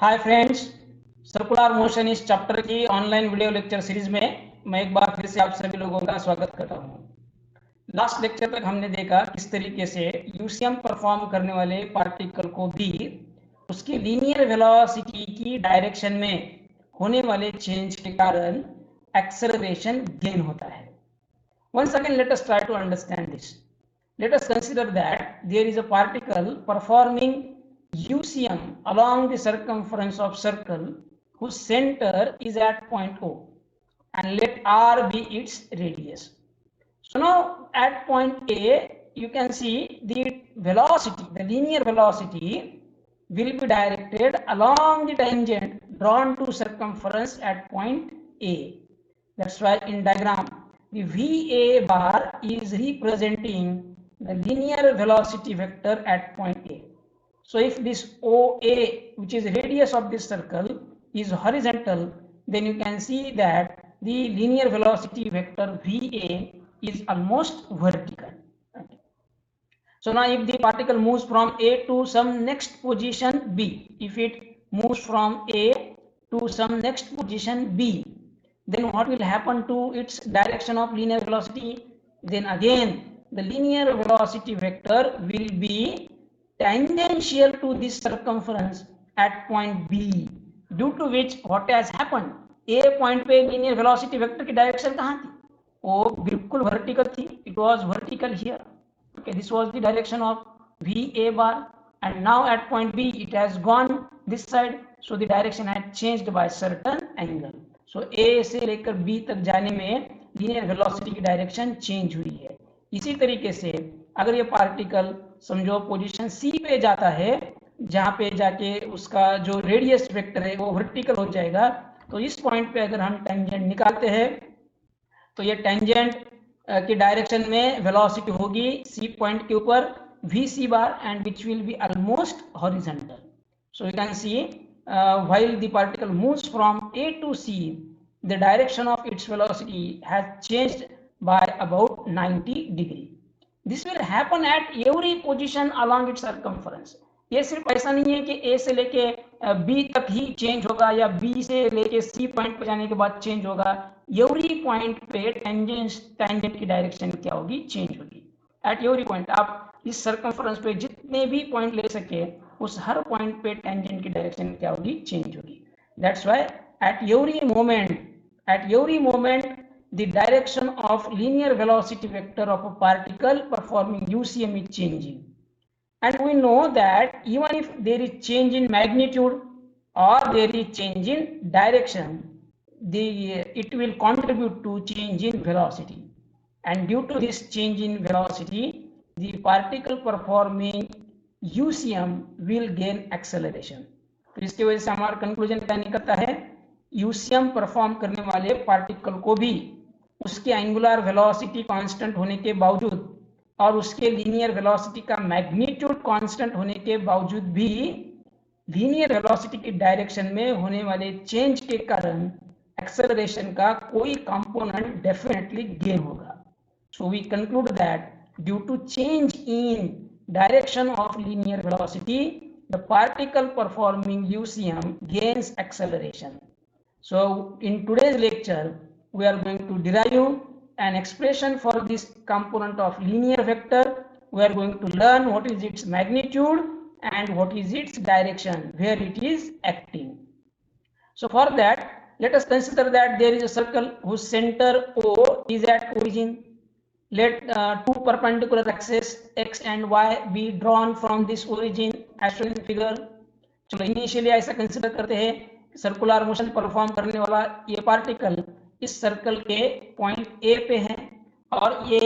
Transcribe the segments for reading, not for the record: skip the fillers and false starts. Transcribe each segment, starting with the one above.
Hi friends, circular motion इस chapter की online video lecture series में मैं एक बार फिर से आप सभी लोगों का स्वागत करता हूं। लास्ट लेक्चर तक हमने देखा किस तरीके से यूसीएम परफॉर्म करने वाले पार्टिकल को भी उसकी लीनियर वेलोसिटी की डायरेक्शन में होने वाले चेंज के कारण एक्सेलरेशन गेन होता है। Once again, let us try to understand this. Let us consider that there is a particle performing UCM along the circumference of circle whose center is at point O, and let R be its radius. So now at point A, you can see the velocity, the linear velocity will be directed along the tangent drawn to circumference at point A. That's why in diagram the VA bar is representing the linear velocity vector at point A. So if this OA, which is radius of this circle, is horizontal, then you can see that the linear velocity vector VA is almost vertical. Okay. So now if the particle moves from A to some next position B, if it moves from A to some next position B, then what will happen to its direction of linear velocity? Then again the linear velocity vector will be tangential to this circumference at point B, due to which what has happened, A point पे linear velocity vector की direction कहाँ थी? वो बिल्कुल vertical थी. It was vertical here. Okay, this was the direction of VA bar, and now at point B it has gone this side, so the direction had changed by certain angle. So A से लेकर B तक जाने में linear velocity की direction change हुई है. इसी तरीके से अगर ये पार्टिकल समझो पोजीशन C पे जाता है, जहाँ पे जाके उसका जो रेडियस वेक्टर है वो वर्टिकल हो जाएगा, तो इस पॉइंट पे अगर हम टेंजेंट निकालते हैं तो ये टेंजेंट की डायरेक्शन में वेलोसिटी होगी सी पॉइंट के ऊपर VC bar, and which will be almost horizontal. So you can C while the particle moves from A to C, the direction of its velocity has changed by about 90 degree. This will happen at every position along its circumference. ये सिर्फ ऐसा नहीं है कि A से लेके B तक ही change होगा या B से लेके C पॉइंट पर जाने के बाद चेंज होगा. एवरी पॉइंट पे टेंजेंट की डायरेक्शन क्या होगी, चेंज होगी. एट एवरी पॉइंट आप इस सर्कमफ्रेंस पे जितने भी पॉइंट ले सके उस हर पॉइंट पे टेंजेंट की डायरेक्शन क्या होगी, चेंज होगी. That's why at every moment the direction of linear velocity vector of a particle performing UCM is changing. And we know that even if there is change in magnitude or there is change in direction, it will contribute to change in velocity. And due to this change in velocity, the particle performing UCM will gain acceleration. तो इसकी वजह से हमारा conclusion क्या निकलता है, UCM perform करने वाले पार्टिकल को भी उसके एंगुलर वेलोसिटी कांस्टेंट होने के बावजूद और उसके लीनियर वेलोसिटी का मैग्नीट्यूड कांस्टेंट होने के बावजूद भी लीनियर वेलोसिटी की डायरेक्शन में होने वाले चेंज के कारण एक्सेलरेशन का कोई कंपोनेंट डेफिनेटली गेन होगा. So we conclude that due to change in direction of linear velocity the particle performing UCM gains acceleration. So in today's lecture we are going to derive an expression for this component of linear vector. We are going to learn what is its magnitude and what is its direction, where it is acting. So for that, let us consider that there is a circle whose center O is at origin. Let two perpendicular axes x and y be drawn from this origin as shown in figure. चलो initially ऐसा consider करते हैं, circular motion perform करने वाला ये particle इस circle के point A पे है और ये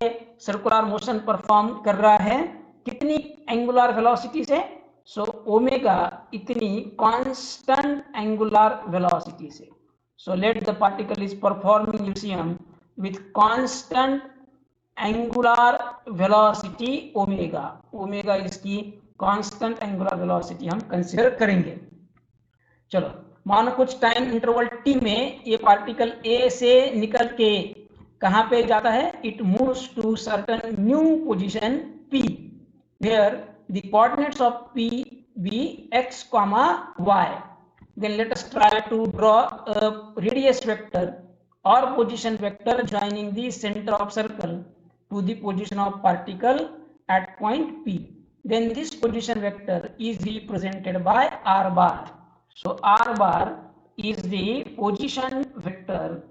सर्कुलर मोशन परफॉर्म कर रहा है कितनी एंगुलर वेलोसिटी से, सो ओमेगा इतनी कांस्टेंट एंगुलर वेलोसिटी से. So let the particle is performing UCM with constant angular velocity omega. Omega इसकी कांस्टेंट एंगुलर वेलोसिटी हम कंसीडर करेंगे. चलो मानो कुछ टाइम इंटरवल टी में ये पार्टिकल ए से निकल के कहाँ पे जाता है, it moves to certain new position P where the coordinates of P be x, y. Then let us try to draw a radius vector or position vector joining the center of circle to the position of particle at point P. Then this position vector is represented by R bar. So R bar is the position vector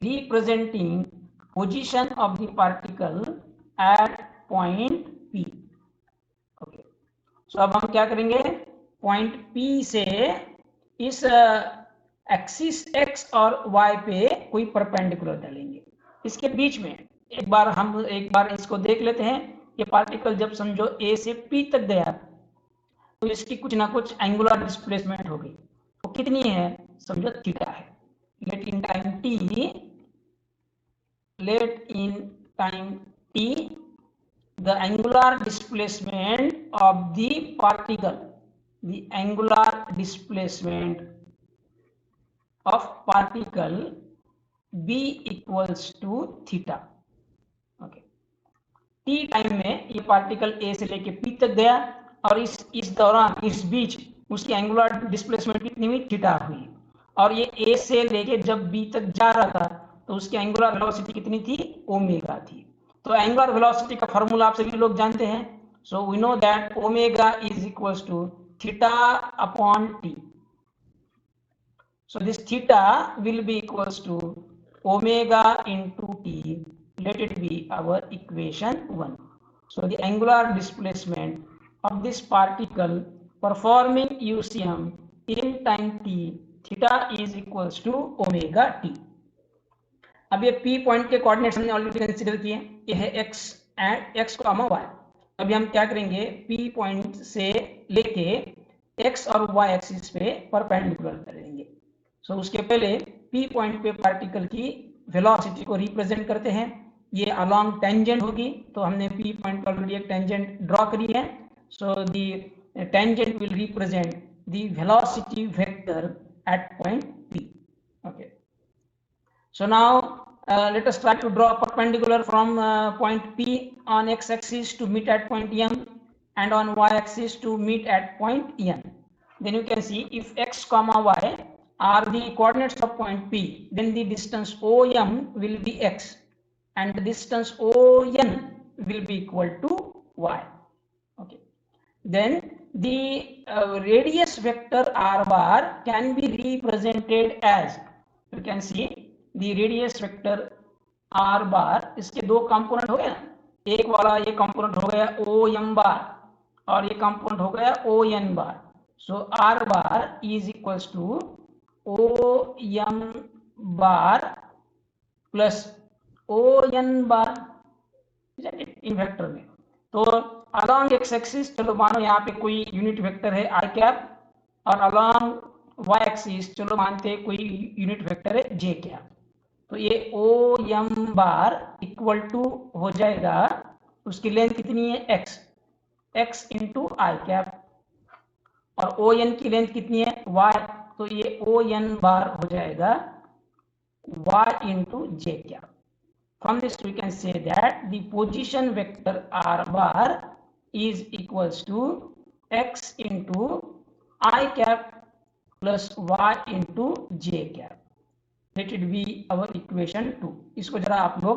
representing position of the particle at point P. Okay. So अब हम क्या करेंगे, point P से इस axis X और Y पे कोई perpendicular डालेंगे। इसके बीच में एक बार इसको देख लेते हैं। ये पार्टिकल जब समझो A से P तक गया तो इसकी कुछ ना कुछ एंगुलर डिस्प्लेसमेंट होगी। तो कितनी है, समझो थीटा है। Let in time t the angular displacement of the particle, the angular displacement of particle b equals to theta. Okay. t time में ये पार्टिकल a से लेके p तक गया और इस दौरान इस बीच उसकी एंगुलर डिस्प्लेसमेंट कितनी हुई, थीटा हुई। और ये a से लेके जब b तक जा रहा था तो उसकी एंगुलर वेलोसिटी कितनी थी, ओमेगा थी। तो एंगुलर वेलोसिटी का फॉर्मूला आप सभी लोग जानते हैं। So we know that omega is equals to theta upon t. So this theta will be equals to omega into t. Let it be our equation 1. So the angular displacement of this particle performing UCM in time t, theta is equals to omega t. अब ये P point के coordinates हमने already consider किए, ये है x and x को अमा y। अभी हम क्या करेंगे, P पॉइंट से लेके x और y एक्सिस पे परपेंडिकुलर करेंगे। सो उसके पहले P पॉइंट पे पार्टिकल की वेलोसिटी को रिप्रेजेंट करते हैं। ये अलोंग टेंजेंट होगी, तो हमने P पॉइंट पर ऑलरेडी एक टेंजेंट ड्रॉ करी है। So the tangent will represent the velocity vector at point P. Okay. So now let us try to draw a perpendicular from point P on x-axis to meet at point M and on y-axis to meet at point N. Then you can see if x comma y are the coordinates of point P, then the distance OM will be x and the distance ON will be equal to y. Okay. Then the radius vector r bar can be represented as, you can see the radius vector r bar, इसके दो component हो गए ना, एक वाला ये component हो गया OM बार और ये कंपोनेंट हो गया ON बार। सो r bar is equals to OM bar plus ON bar in vector में। तो अलोंग एक्स एक्सिस, चलो मानो यहाँ पे कोई यूनिट वेक्टर है आई कैप, और अलोंग वाई एक्सिस चलो मानते हैं कोई यूनिट वेक्टर है जे कैप। तो ये O M bar equal to हो जाएगा, उसकी लेंथ कितनी है x, x into i cap, और ओ एन की लेंथ कितनी है वाई, तो ये ओ एन बार हो जाएगा y into j cap. From this we can say that the position vector r bar is equals to x into I cap plus y into j cap. Let it be our equation 2. इसको जरा आप लोग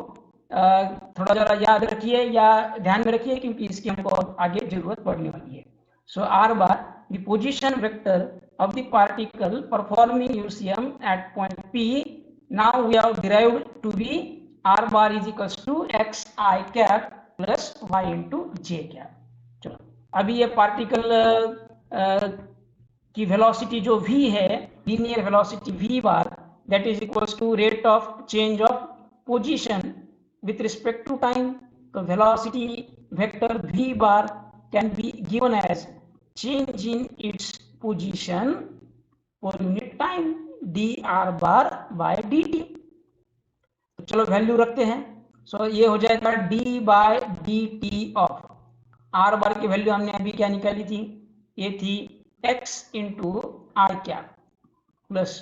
थोड़ा जरा याद रखिए या ध्यान में रखिए, क्योंकि इसकी हमको आगे जरूरत पड़ने वाली है। So r bar, the position vector of the particle performing UCM at point P. Now we have derived to be r bar is equals to x I cap plus y into j cap. चलो अभी ये particle की velocity जो v है, linear velocity v bar, that is equals to rate of change of position with respect to time. तो velocity vector v bar can be given as change in its position for unit time dr bar by dt. तो चलो value रखते हैं। सो ये हो जाएगा d by d t of r bar की value हमने अभी क्या निकाली थी, ये थी x into i cap plus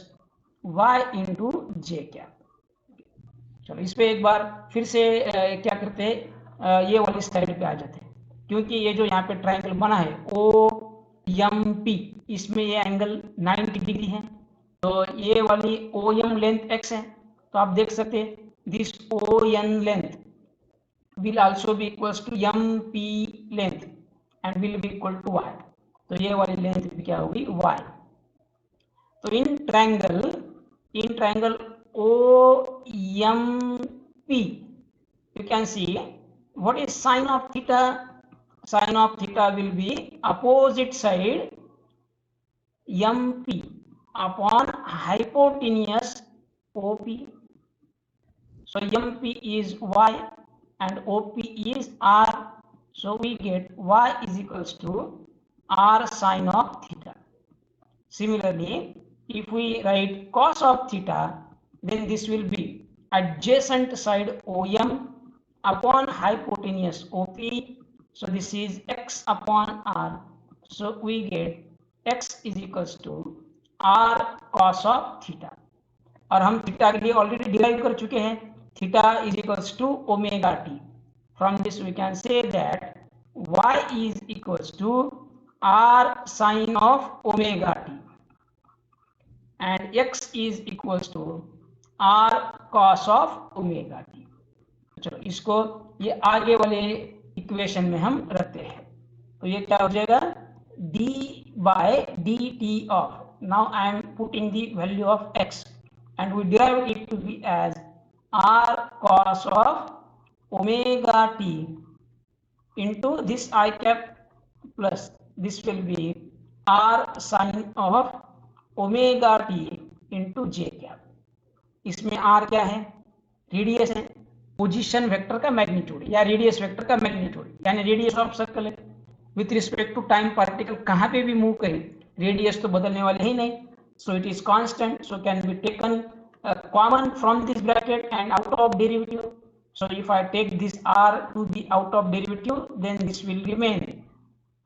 y into j cap. चलो इस पे एक बार फिर से क्या करते हैं, ये वाली स्लाइड पे आ जाते हैं, क्योंकि ये जो यहाँ पे ट्रायंगल बना है ओ एम पी, इसमें ये एंगल 90 डिग्री है, तो ये वाली ओ एम लेंथ एक्स है, तो आप देख सकते हैं this O N length will also be equals to MP length and will be equal to y, तो ये वाली लेंथ भी क्या होगी y। तो in triangle OMP you can see what is sine of theta. Sine of theta will be opposite side MP upon hypotenuse OP. So MP is y and OP is r, so we get y is equals to r sine of theta. Similarly, if we write cos of theta, then this will be adjacent side OM upon hypotenuse OP, so this is x upon r, so we get x is equals to r cos of theta। और हम theta के लिए already derive कर चुके हैं, theta is equals to omega t. From this we can say that y is equals to r sine of omega t and x is equals to r cos of omega t। चलो इसको ये आगे वाले equation में हम रखते हैं, तो ये क्या हो जाएगा d by dt of, now I am putting the value of x and we derive it to be as r cos of omega t into this I cap plus this will be r sin of omega t into j cap। इसमें r क्या है, radius है, position vector का magnitude या radius vector का magnitude, यानी radius of circle है with respect to time particle कहाँ पे भी मूव करें रेडियस तो बदलने वाले ही नहीं, so it is constant, so can be taken common from this bracket and out of derivative. So if I take this r to the out of derivative, then this will remain,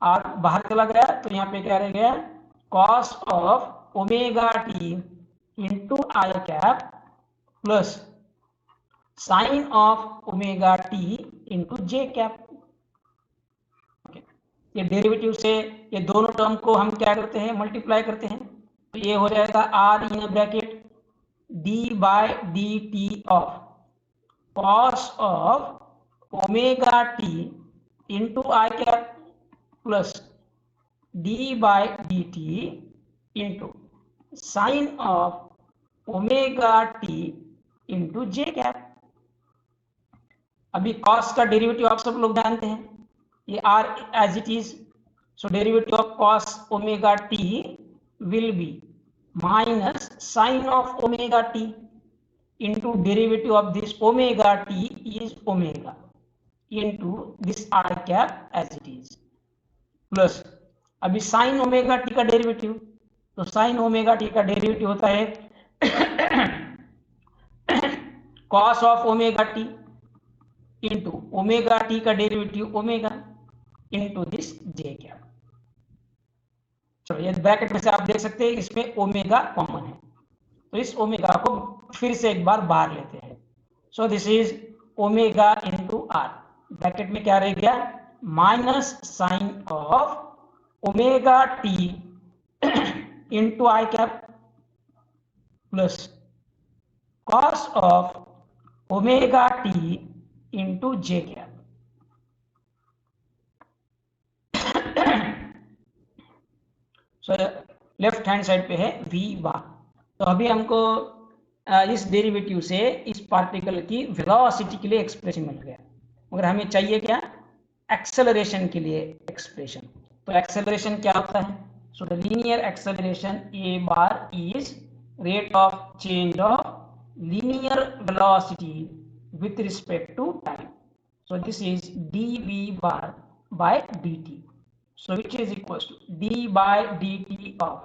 r बाहर चला गया तो यहाँ पे क्या रह गया cos of omega t into I cap plus sin of omega t into j cap। ये डेरिवेटिव से ये दोनों टर्म को हम क्या करते हैं मल्टीप्लाई करते हैं, तो ये हो जाएगा r in bracket d by dt of cos of omega t into I cap plus d by dt into sin of omega t into j cap। अभी cos का डेरिवेटिव आप सब लोग जानते हैं, ये r as it is, so derivative of cos omega t will be minus sin of omega t into derivative of this omega t is omega into this r cap as it is plus अभी sin omega t का derivative, तो sin omega t का derivative होता है cos of omega t into omega t का derivative omega into this j cap। चलो ये bracket में से आप देख सकते हैं इसमें ओमेगा कॉमन है, तो इस ओमेगा को फिर से एक बार बाहर लेते हैं, so this is omega into r, bracket में क्या रह गया minus sine of omega t into i cap plus cos of omega t into j cap. So left hand side पे है v बार, तो अभी हमको इस डेरिवेटिव से इस पार्टिकल की वेलोसिटी के लिए एक्सप्रेशन मिल गया, मगर हमें चाहिए क्या एक्सेलरेशन के लिए एक्सप्रेशन, तो एक्सेलरेशन क्या होता है, so the linear acceleration a bar is rate of change of linear velocity with respect to time, so this is dv bar by dt, so which is equals to d by dt of,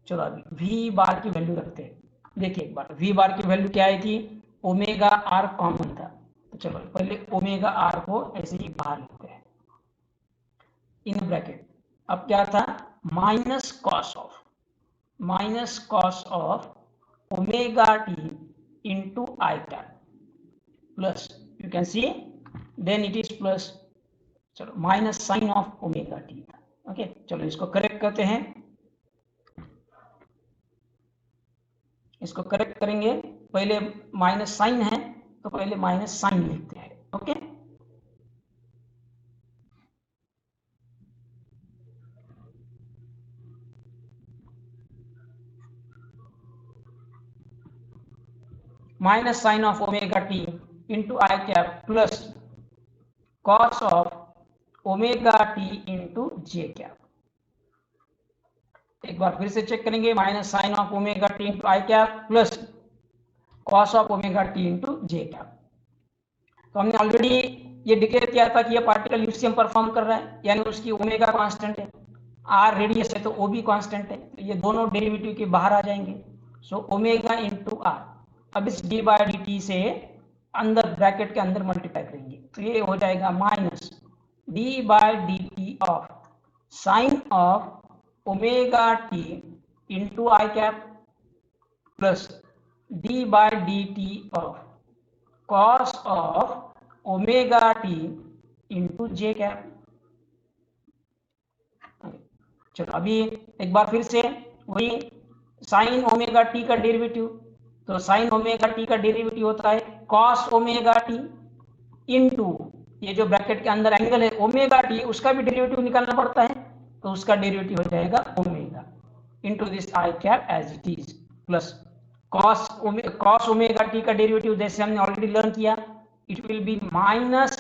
चलो अभी v बार की value रखते हैं, देखिए एक बार v बार की value क्या आई थी ओमेगा r कॉमन था, तो चलो पहले ओमेगा r को ऐसे ही बाहर लेते हैं इन ब्रैकेट, अब क्या था minus cos of omega t into i cap plus you can see then it is plus चलो minus sine of omega t था, ओके, चलो इसको करेक्ट करते हैं। इसको करेक्ट करेंगे, पहले माइनस साइन है तो पहले माइनस साइन लिखते हैं। Okay, minus sine of omega t into i cap plus cos of omega t into j cap. एक बार फिर से चेक करेंगे, minus sine of omega t into i cap plus cos of omega t into j cap. तो हमने already ये declare किया था कि ये पार्टिकल यूसीएम परफॉर्म कर रहा है, यानी उसकी ओमेगा कांस्टेंट है, आर रेडियस है तो ओ भी कांस्टेंट है, तो ये दोनों डेरिवेटिव के बाहर आ जाएंगे। So omega into r. अब इस डी बाई डी टी से अंदर ब्रैकेट के अंदर मल्टीप्लाई करेंगे, तो ये हो जाएगा minus D by D t of sine of omega t into i cap plus D by D t of cos of omega t into j cap. चलो अभी एक बार फिर से वही साइन ओमेगा टी का डेरिवेटिव, तो साइन ओमेगा टी का डेरिवेटिव होता है cos ओमेगा टी इंटू ये जो ब्रैकेट के अंदर एंगल है ओमेगा टी, उसका भी डेरिवेटिव निकालना पड़ता है, तो उसका डेरिवेटिव हो जाएगा omega into this i cap as it is plus cos omega t का डेरिवेटिव जैसे हमने ऑलरेडी लर्न किया, it will be minus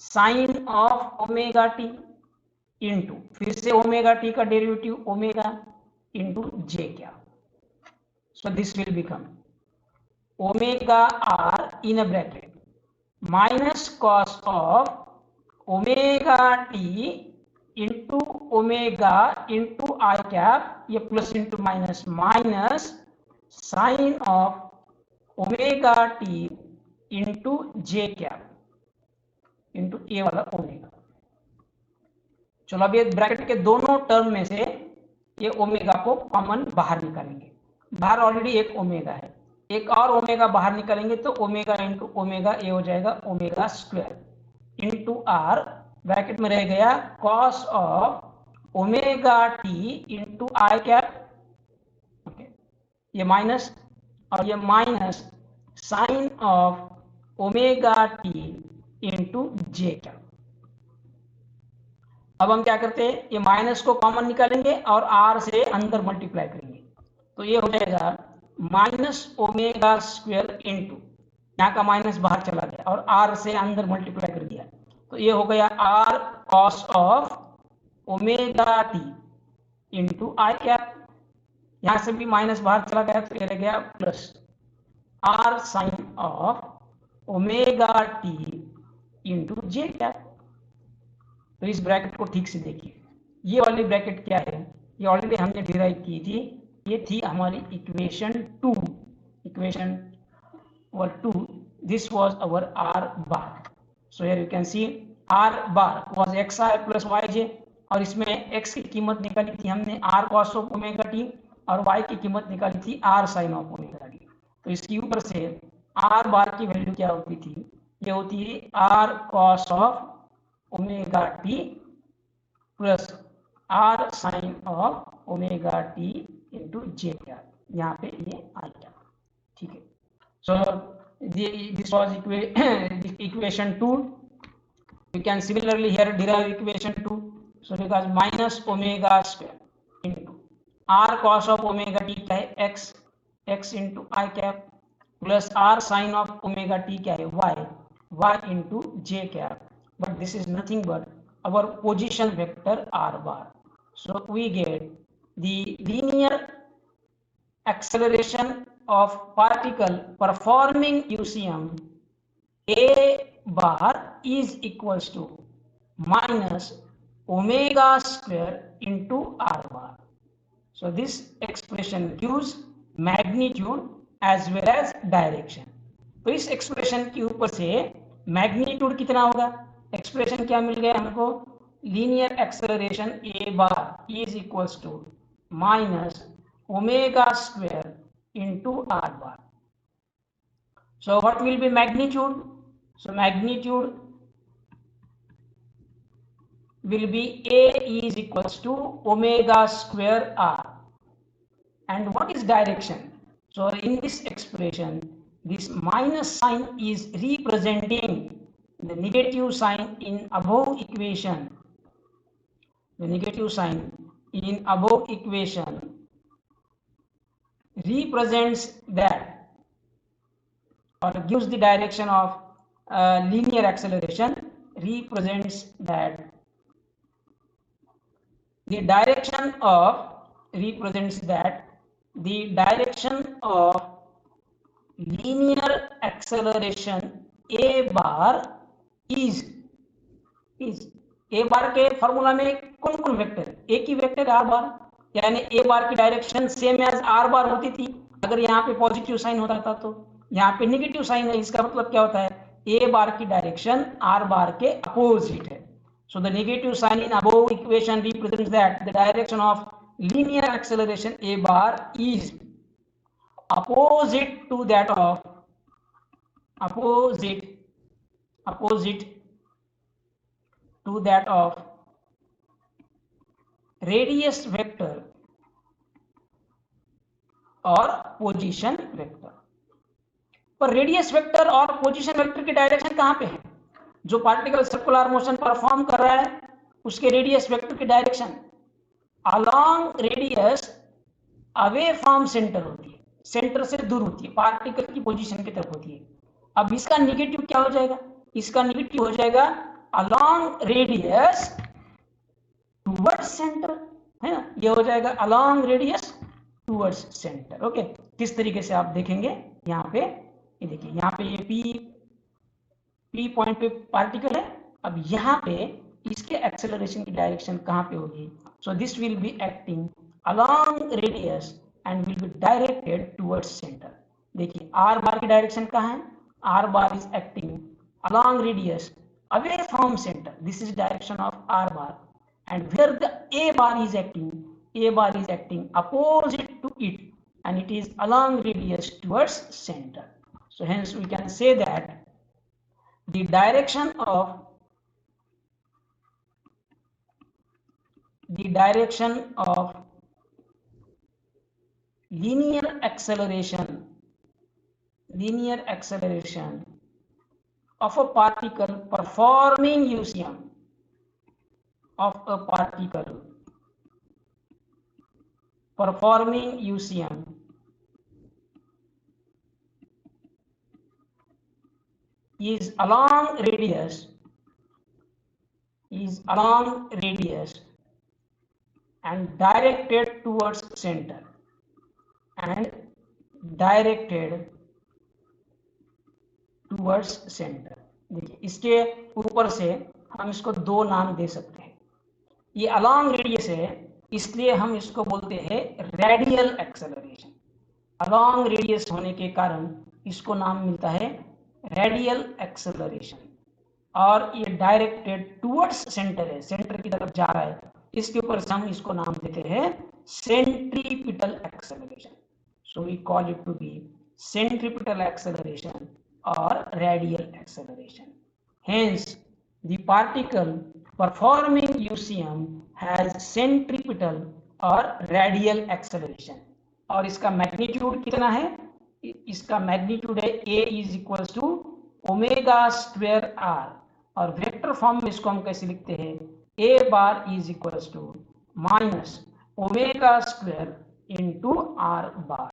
sine of omega t into फिर से ओमेगा टी का derivative omega into j cap. So this will become omega r in a bracket minus cos of omega t into omega into i cap, ये plus into minus minus sine of omega t into j cap into ए वाला omega. चलो अब ये bracket के दोनों term में से ये ओमेगा को कॉमन बाहर निकालेंगे, बाहर ऑलरेडी एक ओमेगा है, एक और ओमेगा बाहर निकालेंगे तो ओमेगा इंटू ओमेगा ये हो जाएगा omega square into r, bracket में रह गया cos of omega t into i cap, ये माइनस और ये minus sine of omega t into j cap. अब हम क्या करते हैं, ये माइनस को कॉमन निकालेंगे और आर से अंदर मल्टीप्लाई करेंगे, तो ये हो जाएगा माइनस ओमेगा स्क्वायर इंटू, यहाँ का माइनस बाहर चला गया और आर से अंदर मल्टीप्लाई कर दिया, तो ये हो गया r cos of omega t into i cap, यहां से भी माइनस बाहर चला गया तो ये रह गया plus r sine of omega t into j cap. तो इस ब्रैकेट को ठीक से देखिए, ये वाली ब्रैकेट क्या है, ये ऑलरेडी हमने डिराइव की थी, ये थी हमारी equation 2, equation number 2, this was our r bar. So here you can see r bar was x i plus y j, और इसमें एक्स की कीमत निकाली थी हमने r cos of omega t और y की कीमत निकाली थी r sine of omega t. तो इसके ऊपर से आर बार की वैल्यू क्या होती थी, ये होती है r cos of omega t plus r sine of omega t into j cap, यहाँ पे ये आ गया, ठीक है। So this was equation 2, you can similarly here derive equation 2, so because minus omega square into r cos of omega t क्या है x, x into I cap plus r sin of omega t क्या है y, y into j cap, but this is nothing but our position vector r bar. So we get the linear acceleration of particle performing UCM a bar is equals to minus omega square into r bar. So this expression gives magnitude as well as direction. तो इस expression के ऊपर से magnitude कितना होगा, expression क्या मिल गया हमको, linear acceleration a bar is equals to minus omega square into r bar. So what will be magnitude? So magnitude will be A is equals to omega square r. And what is direction? So in this expression, this minus sign is representing the negative sign in above equation. The negative sign in above equation represents that, or gives the direction of linear acceleration, represents that the direction of linear acceleration a bar is ए बार के formula में कौन कौन vector है? एक ही vector are बार, यानी a bar की direction same as r bar होती थी। अगर यहाँ पे पॉजिटिव साइन होता था तो यहाँ पे नेगेटिव साइन है, इसका मतलब क्या होता है? ए बार की डायरेक्शन आर बार के अपोजिट है। So the negative sign in above equation represents that the direction of linear acceleration a bar is opposite to that of radius vector और पोजीशन वेक्टर। पर रेडियस वेक्टर और position vector की direction कहां पे है? जो particle circular motion perform कर रहा है उसके रेडियस वेक्टर की direction along radius away from centre होती है, सेंटर से दूर होती है, पार्टिकल की पोजीशन की तरफ होती है। अब इसका निगेटिव क्या हो जाएगा? इसका निगेटिव हो जाएगा अलोंग रेडियस टुवर्ड्स सेंटर, है ना? ये हो जाएगा along radius towards centre. Okay, किस तरीके से आप देखेंगे यहाँ पे, ये देखिए यहाँ पे ये पी पॉइंट पे पार्टिकल है। अब यहाँ पे इसके एक्सेलरेशन की डायरेक्शन कहाँ पे होगी? सो this will be acting along radius and will be directed towards centre. देखिए आर बार की डायरेक्शन कहाँ है? Are bar is acting along radius away from centre, this is direction of r bar, and where the a bar is acting opposite to it and it is along radius towards center. So hence we can say that the direction of linear acceleration of a particle performing UCM is along radius and directed towards center देखिए इसके ऊपर से हम इसको दो नाम दे सकते हैं। ये अलोंग रेडियस है इसलिए हम इसको बोलते हैं रेडियल एक्सेलरेशन। अलोंग रेडियस होने के कारण इसको नाम मिलता है रेडियल एक्सेलरेशन, और ये डायरेक्टेड टुवर्ड्स सेंटर है, सेंटर की तरफ जा रहा है, इसके ऊपर से हम इसको नाम देते हैं centripetal acceleration. So we call it to be centripetal acceleration और radial acceleration. Hence the particle performing UCM has centripetal और radial acceleration। और इसका मैग्नीट्यूड कितना है? इसका मैग्नीट्यूड है A is equals to omega square R, और वेक्टर फॉर्म में इसको हम कैसे लिखते हैं? A bar is equals to minus omega square into R बार।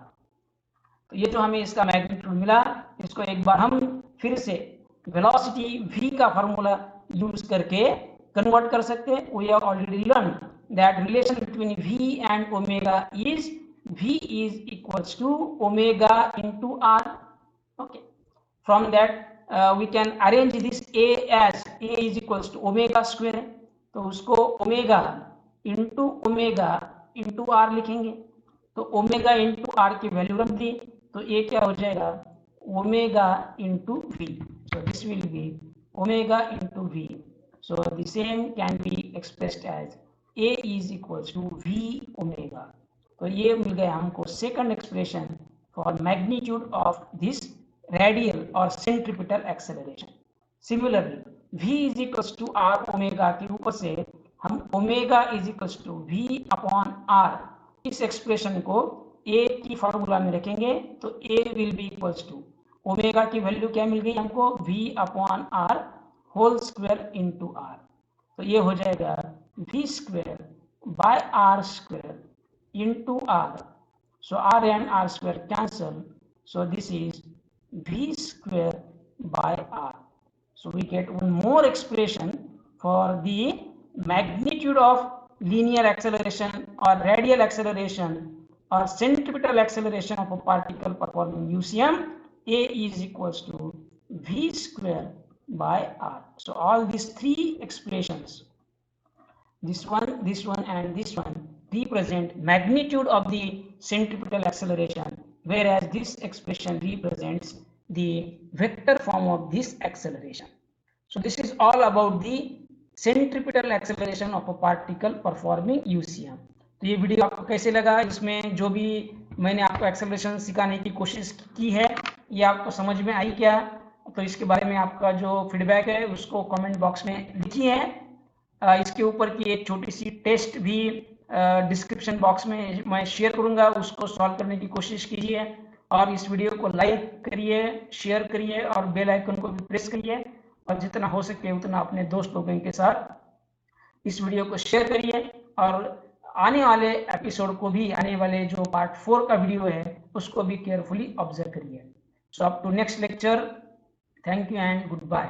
तो ये जो हमें इसका मैग्नीट्यूड मिला, इसको एक बार हम फिर से वेलोसिटी v का फॉर्मूला यूज करके कन्वर्ट कर सकते हैं। We have already learn that relation between v and omega is v is equals to omega into r। okay, from that we can arrange this a as a is equals to omega square है, तो उसको omega into r लिखेंगे। तो omega into r की value रख दी, तो a क्या हो जाएगा? Omega into v। so this will be omega into v। So the same can be expressed as A is equals to V omega। तो ये मिल गया हमको second expression for magnitude of this radial और centripetal acceleration. Similarly V is equals to R omega के ऊपर से हम omega is equals to v upon r, इस एक्सप्रेशन को ए की फॉर्मूला में रखेंगे तो a will be equals to omega की वैल्यू क्या मिल गई हमको, v upon r whole square into r. तो ये हो जाएगा v square by r square into are. So r and r square cancel. So this is v square by r. So we get one more expression for the magnitude of linear acceleration or radial acceleration or centripetal acceleration of a particle performing UCM. A is equals to v square by r. So all these three expressions, this one and this one, represent magnitude of the centripetal acceleration, whereas this expression represents the vector form of this acceleration. So this is all about the centripetal acceleration of a particle performing UCM. तो ये video आपको कैसे लगा, इसमें जो भी मैंने आपको एक्सेलरेशन सिखाने की कोशिश की है ये आपको समझ में आई क्या? तो इसके बारे में आपका जो फीडबैक है उसको कमेंट बॉक्स में लिखिए। इसके ऊपर की एक छोटी सी टेस्ट भी डिस्क्रिप्शन बॉक्स में मैं शेयर करूंगा, उसको सॉल्व करने की कोशिश कीजिए और इस वीडियो को लाइक करिए, शेयर करिए और बेल आइकन को भी प्रेस करिए और जितना हो सके उतना अपने दोस्त लोगों के साथ इस वीडियो को शेयर करिए और आने वाले एपिसोड को भी, आने वाले जो पार्ट 4 का वीडियो है उसको भी केयरफुली ऑब्जर्व करिए। So up to next lecture, thank you and good bye.